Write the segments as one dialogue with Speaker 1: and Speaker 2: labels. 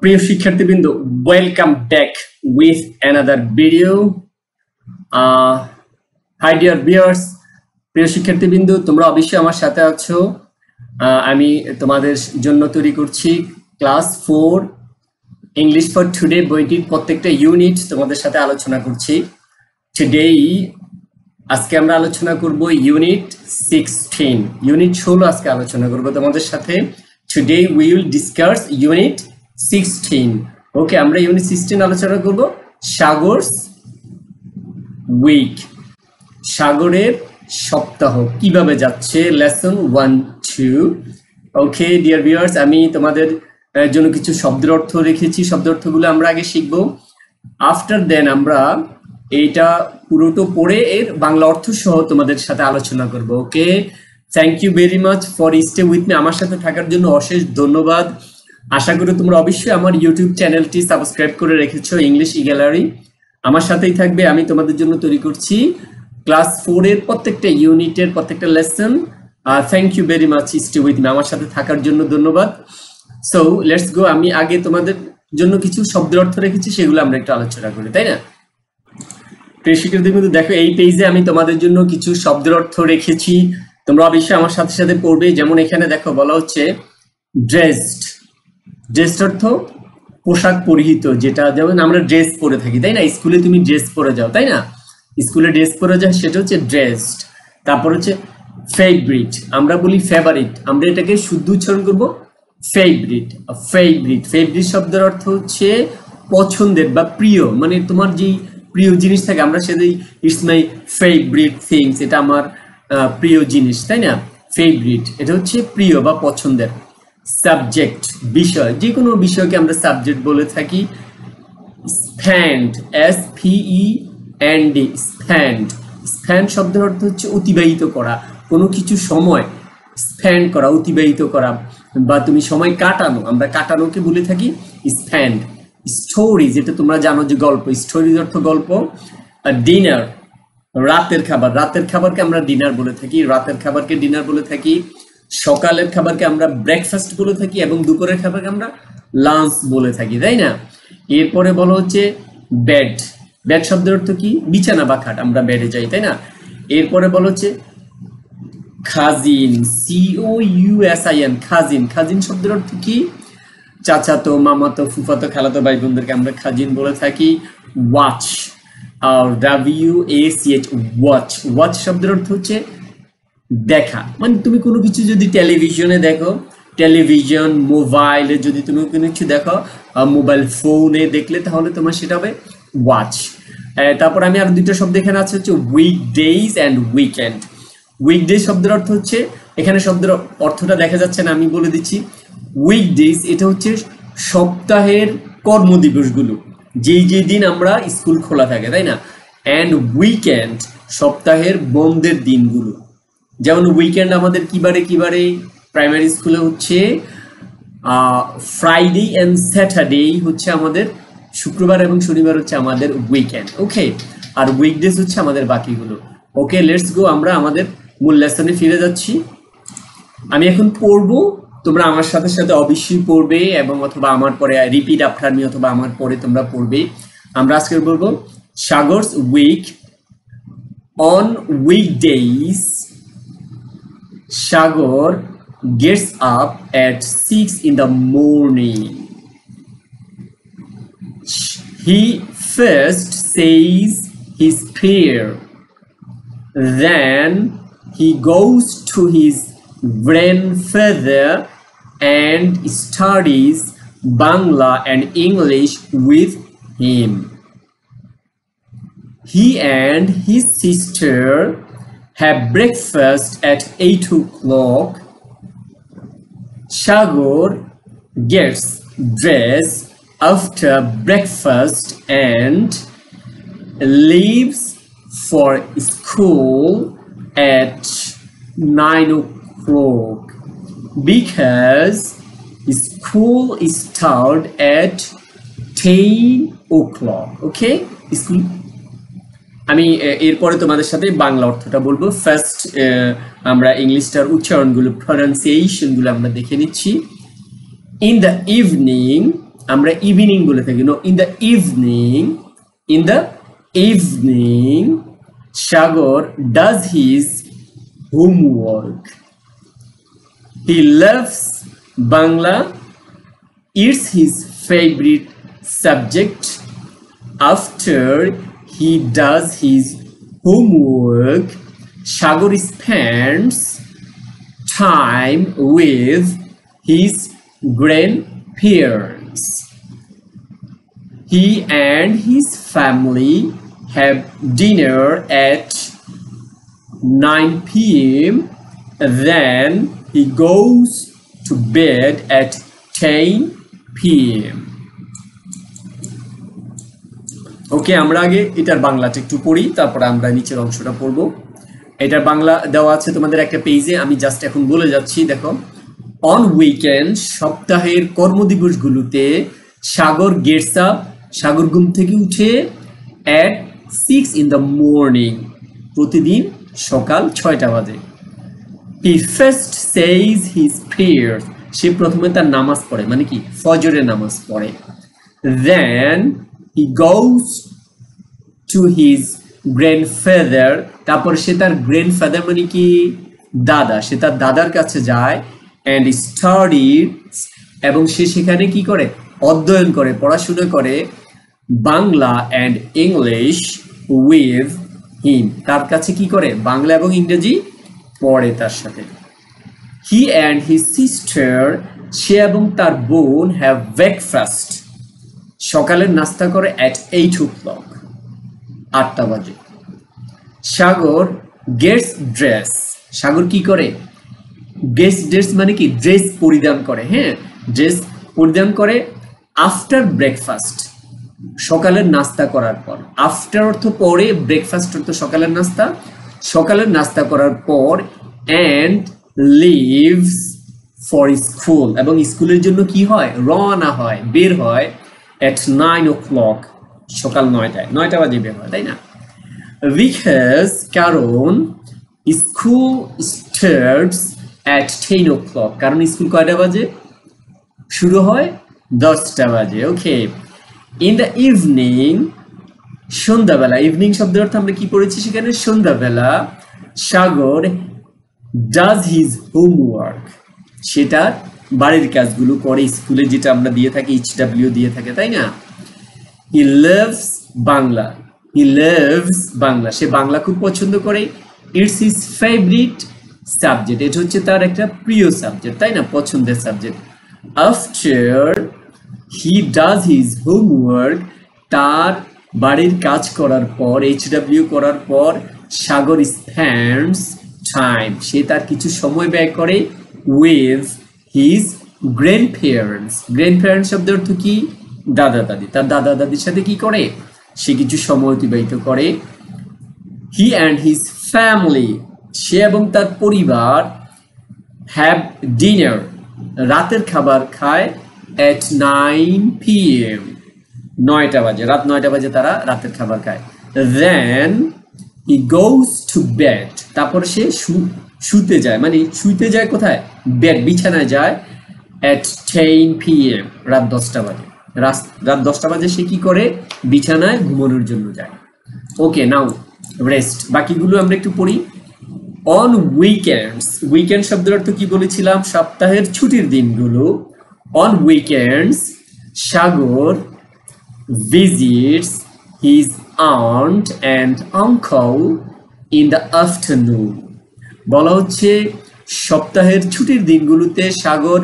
Speaker 1: প্রিয় শিক্ষার্থীবৃন্দ, welcome back with another video. High deer viewers, প্রিয় শিক্ষার্থীবৃন্দ, তোমরা অবশ্যই আমার সাথে আছো। আমি তোমাদের জন্য তৈরি করছি ক্লাস 4 ইংলিশ ফর টুডে বইটির প্রত্যেকটা ইউনিট তোমাদের সাথে আলোচনা করছি। টুডেই আজকে আমরা আলোচনা করব ইউনিট 16, ইউনিট 16 আজকে আলোচনা করব তোমাদের সাথে। Today we will discuss unit 16। ওকে, আমরা ইউনিট 16 আলোচনা করব সাগরস উইক, সাগরের সপ্তাহ কিভাবে যাচ্ছে, লেসন 1-2। ওকে ডিয়ার ভিউয়ার্স, আমি তোমাদের জন্য কিছু শব্দের অর্থ রেখেছি, শব্দ অর্থগুলো আমরা আগে শিখবো। আফটার দেন আমরা এইটা পুরোটা পড়ে এর বাংলা অর্থ সহ তোমাদের সাথে আলোচনা করব। Okay, thank you very much for stay with me. আমার সাথে থাকার জন্য অশেষ ধন্যবাদ। আশা করি তোমরা অবশ্যই আমার ইউটিউব চ্যানেলটি সাবস্ক্রাইব করে রেখেছো, ইংলিশ ই-গ্যালারি। আমার সাথেই থাকবে, আমি তোমাদের জন্য তৈরি করছি ক্লাস 4 এর প্রত্যেকটা ইউনিটের প্রত্যেকটা lesson. Thank you very much stay with me, আমার সাথে থাকার জন্য ধন্যবাদ। So let's go. আমি আগে তোমাদের জন্য কিছু শব্দের অর্থ রেখেছি, সেগুলো আমরা একটু আলোচনা করি, তাই না? প্রিয় শিক্ষার্থীবৃন্দ, দেখো এই পেজে আমি তোমাদের জন্য কিছু শব্দের অর্থ রেখেছি, তোমরা অবশ্যই আমার সাথে সাথে পড়বে। যেমন এখানে দেখো বলা হচ্ছে ড্রেসড। ড্রেসড অর্থ পোশাক পরিহিত, যেটা যেমন আমরা ড্রেস পরে থাকি, তাই না? স্কুলে তুমি ড্রেস পরে যাও, তাই না? স্কুলে ড্রেস পরে যাও, সেটা হচ্ছে ড্রেসড। তারপর হচ্ছে ফেভারিট, আমরা বলি ফেভারিট, আমরা এটাকে শুদ্ধ উচ্চারণ করব ফেভারিট। ফেভারিট, ফেভারিট শব্দের অর্থ হচ্ছে পছন্দের বা প্রিয়, মানে তোমার যেই প্রিয় জিনিস থাকে, আমরা সেটাই ইটস মাই ফেভারিট থিংস, এটা আমার প্রিয় জিনিস, তাই না? ফেভারিট এটা হচ্ছে প্রিয় বা পছন্দের। সাবজেক্ট, বিষয়, যে কোনো বিষয়কে আমরা সাবজেক্ট বলে থাকি। Spend, SPEND, spend. স্প্যান্ড শব্দের অর্থ হচ্ছে অতিবাহিত করা, কোনো কিছু সময় স্প্যান্ড করা, অতিবাহিত করা, বা তুমি সময় কাটানো, আমরা কাটানোকে বলে থাকি স্প্যান্ড। স্টোরি, যেটা তোমরা জানো যে গল্প, স্টোরিজ অর্থ গল্প। ডিনার, রাতের খাবার, রাতের খাবারকে আমরা ডিনার বলে থাকি, রাতের খাবারকে ডিনার বলে থাকি। সকালের খাবারকে আমরা ব্রেকফাস্ট বলে থাকি, এবং দুপুরের খাবারকে আমরা লাঞ্চ বলে থাকি, তাই না? এরপরে বলা হচ্ছে বেড। বেড শব্দের অর্থ কি? বিছানা বা খাট, আমরা বেডে যাই, তাই না? এরপরে বলা হচ্ছে খাজিন, COUSIN, খাজিন। খাজিন শব্দের অর্থ কি? চাচাতো, মামাতো, ফুফাতো, খালাতো ভাই বোনদেরকে আমরা খাজিন বলে থাকি। ওয়াচ, আর WACH, ওয়াচ। ওয়াচ শব্দের অর্থ হচ্ছে দেখা, মানে তুমি কোনো কিছু যদি টেলিভিশনে দেখো, টেলিভিশন, মোবাইলে যদি তুমি কোনো কিছু দেখো, মোবাইল ফোনে দেখলে, তাহলে তোমার সেটা হবে ওয়াচ। তারপর আমি আর দুটো শব্দ এখানে আছে, হচ্ছে উইকডেজ অ্যান্ড উইকেন্ড। উইকডে শব্দের অর্থ হচ্ছে, এখানে শব্দের অর্থটা দেখা যাচ্ছে না, আমি বলে দিচ্ছি। উইকডেজ এটা হচ্ছে সপ্তাহের কর্মদিবসগুলো, যেই দিন আমরা স্কুল খোলা থাকে, তাই না? অ্যান্ড উইকেন্ড সপ্তাহের বন্ধের দিনগুলো। যেমন উইকেন্ড আমাদের কিবারে কিবারে, প্রাইমারি স্কুলে হচ্ছে ফ্রাইডে অ্যান্ড স্যাটারডে হচ্ছে আমাদের, শুক্রবার এবং শনিবার হচ্ছে আমাদের উইকেন্ড। ওকে, আর উইকডেজ হচ্ছে আমাদের বাকিগুলো। ওকে, লেটস গো, আমরা আমাদের মূল লেসনে ফিরে যাচ্ছি। আমি এখন পড়বো, তোমরা আমার সাথে সাথে অবশ্যই পড়বে, এবং অথবা আমার পরে রিপিট আফটার মি, অথবা আমার পরে তোমরা পড়বে। আমরা আজকে বলবো Sagar's week. On weekdays Shagor gets up at 6 in the morning. He first says his prayer. Then he goes to his grandfather and studies Bangla and English with him. He and his sister have breakfast at 8 o'clock. Shagor gets dressed after breakfast and leaves for school at 9 o'clock because school starts at 10 o'clock. Okay, school. আমি এরপরে তোমাদের সাথে বাংলা অর্থটা বলবো। First আমরা ইংলিশটার উচ্চারণগুলো, প্রনাউন্সিয়েশনগুলো আমরা দেখে নিচ্ছি। ইন দ্য ইভিনিং আমরা ইভিনিং বলে থাকি। No, in the evening Sagar does his homework. He loves Bangla. It's his favorite subject. After he does his homework, Shagor spends time with his grandparents. He and his family have dinner at 9 p.m. Then he goes to bed at 10 p.m. ওকে, আমরা আগে এটার বাংলাটা একটু পড়ি, তারপর আমরা নিচের অংশটা পড়ব। এটার বাংলা দেওয়া আছে তোমাদের একটা পেজে, আমি জাস্ট এখন বলে যাচ্ছি। দেখো, অন উইকেন্ড সপ্তাহের কর্মদিবসগুলোতে সাগর গেটস আপ, সাগর ঘুম থেকে উঠে at 6 in the morning, প্রতিদিন সকাল 6টা বাজে। He first says his prayers, সে প্রথমে তার নামাজ পড়ে, মানে কি ফজরের নামাজ পড়ে। Then he goes to his grandfather, তারপর সে তার গ্র্যান্ডফাদার মানে কি দাদা, সে তার দাদার কাছে যায়। and studies, এবং সে সেখানে কি করে অধ্যয়ন করে, পড়াশোনা করে Bangla and English with him, তার কাছে কি করে বাংলা এবং ইংরেজি পড়ে তার সাথে। He and his sister, সে এবং তার বোন have breakfast, সকালের নাস্তা করে at 8 o'clock, 8টা বাজে। সাগর gets dress, সাগর কি করে gets dress মানে কি ড্রেস পরিধান করে, হ্যাঁ ড্রেস পরিধান করে আফটার ব্রেকফাস্ট, সকালের নাস্তা করার পর। আফটার অর্থ পরে, ব্রেকফাস্ট অর্থ সকালের নাস্তা, সকালের নাস্তা করার পর। অ্যান্ড লিভস ফর স্কুল, এবং স্কুলের জন্য কি হয় রওনা হয়, বের হয় at 9 o'clock, সকাল 9টা বাজে বের হয়, তাই না? বিকজ, কারণ স্কুল স্টার্টস at 10 o'clock, কারণ স্কুল কয়টা বাজে শুরু হয় 10টা বাজে। ওকে, ইন দ্য ইভিনিং, সন্ধ্যাবেলা, ইভিনিং শব্দের অর্থ আমরা কি পড়েছি সেখানে সন্ধ্যাবেলা, সাগর ডাজ হিজ হোমওয়ার্ক, সেটা বাড়ির কাজগুলো করে, স্কুলে যেটা আমরা দিয়ে থাকি HW দিয়ে থাকে, তাই না? He loves Bangla, he loves Bangla, সে বাংলা খুব পছন্দ করে। ইটস হিজ ফেভারিট সাবজেক্ট, এটা হচ্ছে তার একটা প্রিয় সাবজেক্ট, তাই না, পছন্দের subject. After he does his homework, তার বাড়ির কাজ করার পর, HW করার পর, সাগর স্পেন্ডস টাইম, সে তার কিছু সময় ব্যয় করে উইথ হিজ গ্র্যান্ডপ্যারেন্টস, গ্র্যান্ডপ্যারেন্টস শব্দের অর্থ কি দাদা দাদি, তার দাদা দাদির সাথে কি করে সে কিছু সময় অতিবাহিত করে। হি অ্যান্ড হিজ ফ্যামিলি, সে এবং তার পরিবার হ্যাভ ডিনার, রাতের খাবার খায় at 9 p.m, 9টা বাজে, রাত 9টা বাজে তারা রাতের খাবার খায়। Then he goes to bed, তারপর সে শুতে যায়, মানে শুতে যায় কোথায় বেড, বিছানায় যায় at 10 p.m, রাত 10টা বাজে, রাত 10টা বাজে সে কি করে বিছানায় ঘুমানোর জন্য যায়। ওকে, নাও রেস্ট, বাকিগুলো আমরা একটু পড়ি। অন উইকেন্ডস, উইকেন্ড শব্দের অর্থ কি বলেছিলাম সপ্তাহের ছুটির দিনগুলো। On weekends Sagar visits his aunt and uncle in the afternoon, বলা হচ্ছে সপ্তাহের ছুটির দিনগুলোতে সাগর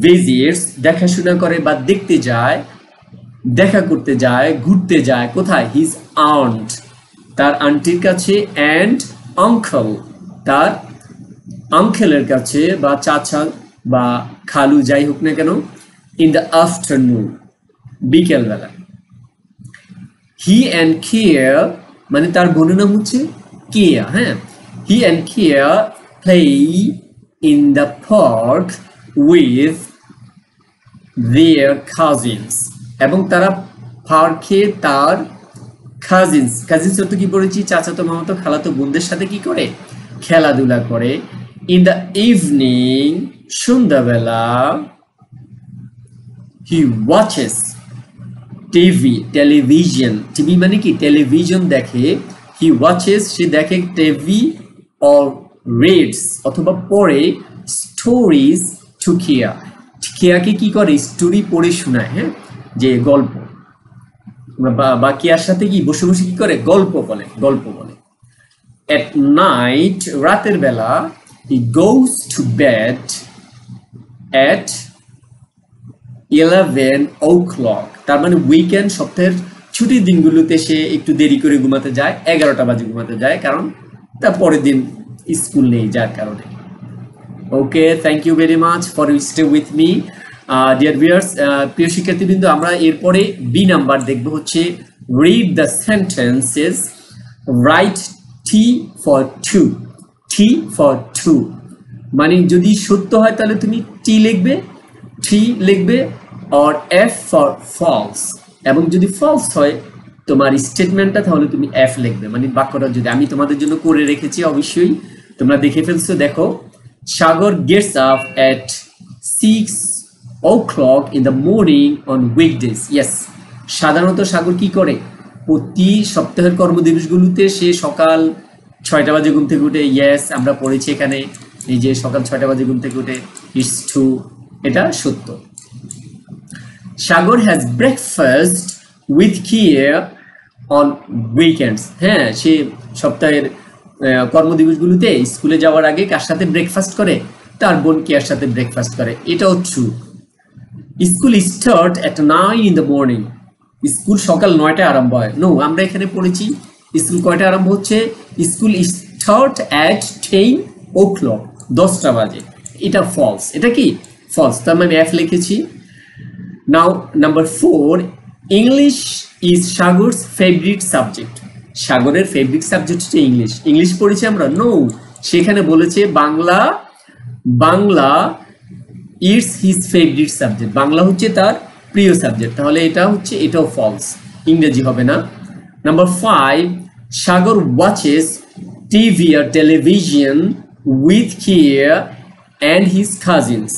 Speaker 1: visits, দেখাশোনা করে বা দেখতে যায়, দেখা করতে যায়, ঘুরতে যায় কোথায় his aunt, তার আন্টির কাছে, and uncle, তার আঙ্কেলের কাছে বা চাচা বা খালু যাই হোক না কেন, in the afternoon, বিকেলবেলা। হি অ্যান্ড কেয়া, মানে তার বোনের নাম হচ্ছে কেয়া, হ্যাঁ, he and Keya play in the park with their cousins, এবং তারা পার্কে তার কাজিনস, কাজিনস অর্থ কি পড়েছি চাচাতো মামাতো খালাতো বোনদের সাথে কি করে খেলাধুলা করে। ইন দ্য ইভিনিং, সন্ধ্যাবেলা, হি ওয়াচেস টেলিভিশন, টিভি মানে কি টেলিভিশন দেখে, হি ওয়াচেস সে দেখে টিভি অর রিডস অথবা পড়ে স্টোরিজ টু কিয়া, কিয়াকে কি করে স্টোরি পড়ে শোনায়, হ্যাঁ যে গল্প, বা কিয়ার সাথে কি বসে বসে কি করে গল্প বলে। At night রাতের বেলা he goes to bed at 11 o'clock, তার মানে উইকেন্ড সপ্তাহের ছুটির দিনগুলোতে সে একটু দেরি করে ঘুমাতে যায়, 11টা বাজে ঘুমাতে যায়, কারণ তার পরের দিন স্কুল নেই যার কারণে। Okay, thank you very much for stay with me dear viewers. প্রিয় শিক্ষার্থীবৃন্দ, আমরা এরপরে বি নাম্বার দেখব হচ্ছে read the sentences, write T for true, মানে যদি সত্য হয় তাহলে তুমি টি লিখবে আর এফ ফর ফলস, এবং যদি ফলস হয় তোমার স্টেটমেন্টটা তাহলে তুমি এফ লিখবে, মানে বাক্যটা যদি আমি তোমাদের জন্য করে রেখেছি, অবশ্যই তোমরা দেখে ফেলছো। দেখো, Sagar gets up at 6 o'clock in the morning on weekdays. Yes, সাধারণত সাগর কি করে প্রতি সপ্তাহের কর্মদিবসগুলোতে সে সকাল 6টা বাজে ঘুম থেকে উঠে। ইয়েস, আমরা পড়েছি এখানে এই যে সকাল 6টা বাজে ঘুম থেকে উঠে, ইটস ট্রু, এটা সত্য। সাগর হ্যাজ ব্রেকফাস্ট উইথ কিয়া অন উইকেন্ডস, হ্যাঁ সে সপ্তাহের কর্মদিবসগুলোতে স্কুলে যাওয়ার আগে কার সাথে ব্রেকফাস্ট করে, তার বোন কিয়ার সাথে ব্রেকফাস্ট করে, এটাও true. School start at 9 in the morning, school সকাল 9টায় আরম্ভ হয়। নো, আমরা এখানে পড়েছি স্কুল কয়টায় আরম্ভ হচ্ছে, স্কুল স্টার্ট এট 10 o'clock, 10টা বাজে, এটা ফলস, এটা কি ফলস, তার মানে এফ লিখেছি। Now number 4, English is Sagar's favourite subject, সাগরের ফেভারিট সাবজেক্ট হচ্ছে ইংলিশ পড়েছি আমরা। নো, সেখানে বলেছে Bangla it's his favourite subject, Bangla হচ্ছে তার প্রিয় সাবজেক্ট, তাহলে এটাও ফলস, ইংরেজি হবে না। নাম্বার 5, সাগর ওয়াচেস টিভি আর television with Kiya and his cousins.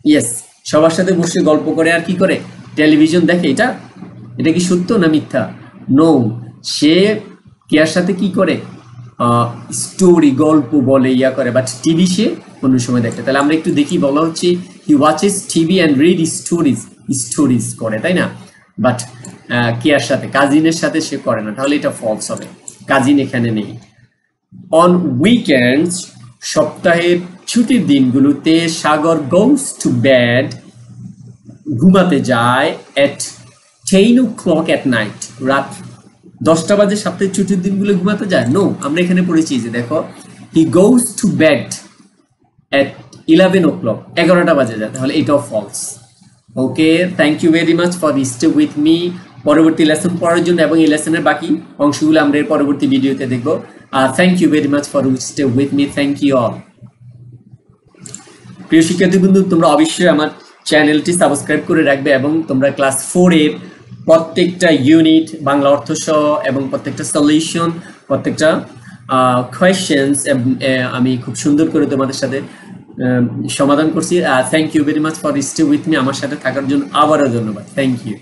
Speaker 1: Yes, সবার সাথে বসে গল্প করে আর কি করে টেলিভিশন দেখে, এটা কি সত্য না মিথ্যা? নো, সে কিয়ার সাথে কি করে স্টোরি গল্প বলে করে, বাট টিভি সে অন্য সময় দেখে। তাহলে আমরা একটু দেখি, বলা হচ্ছে he watches TV and read stories করে, তাই না? বাট কিয়ার সাথে কাজিনের সাথে সে করে না, তাহলে এটা ফলস হবে, কাজিন এখানে নেই। অন উইকেন্ডস সপ্তাহের ছুটির দিনগুলোতে সাগর গোস টু বেড ঘুমাতে যায় এট 10 o'clock at night, রাত 10টা বাজে সপ্তাহের ছুটির দিনগুলো ঘুমাতে যায়। নো, আমরা এখানে পড়েছি যে দেখো হি goes to bed at 11 o'clock, 11টা বাজে যায়, তাহলে এটাও false. Okay, thank you very much for stay with me. পরবর্তী লেসন পড়ার জন্য এবং এই লেসনের বাকি অংশগুলো আমরা এর পরবর্তী ভিডিওতে দেখব। Thank you very much for stay with me, thank you all. প্রিয় শিক্ষার্থীবৃন্দ, তোমরা অবশ্যই আমার চ্যানেলটি সাবস্ক্রাইব করে রাখবে এবং তোমরা ক্লাস 4 এর প্রত্যেকটা ইউনিট বাংলা অর্থ সহ এবং প্রত্যেকটা সলিউশন, প্রত্যেকটা কোয়েশ্চেন্স আমি খুব সুন্দর করে তোমাদের সাথে সমাধান করছি। Thank you very much for stay with me, আমার সাথে থাকার জন্য আবারও ধন্যবাদ, থ্যাংক ইউ।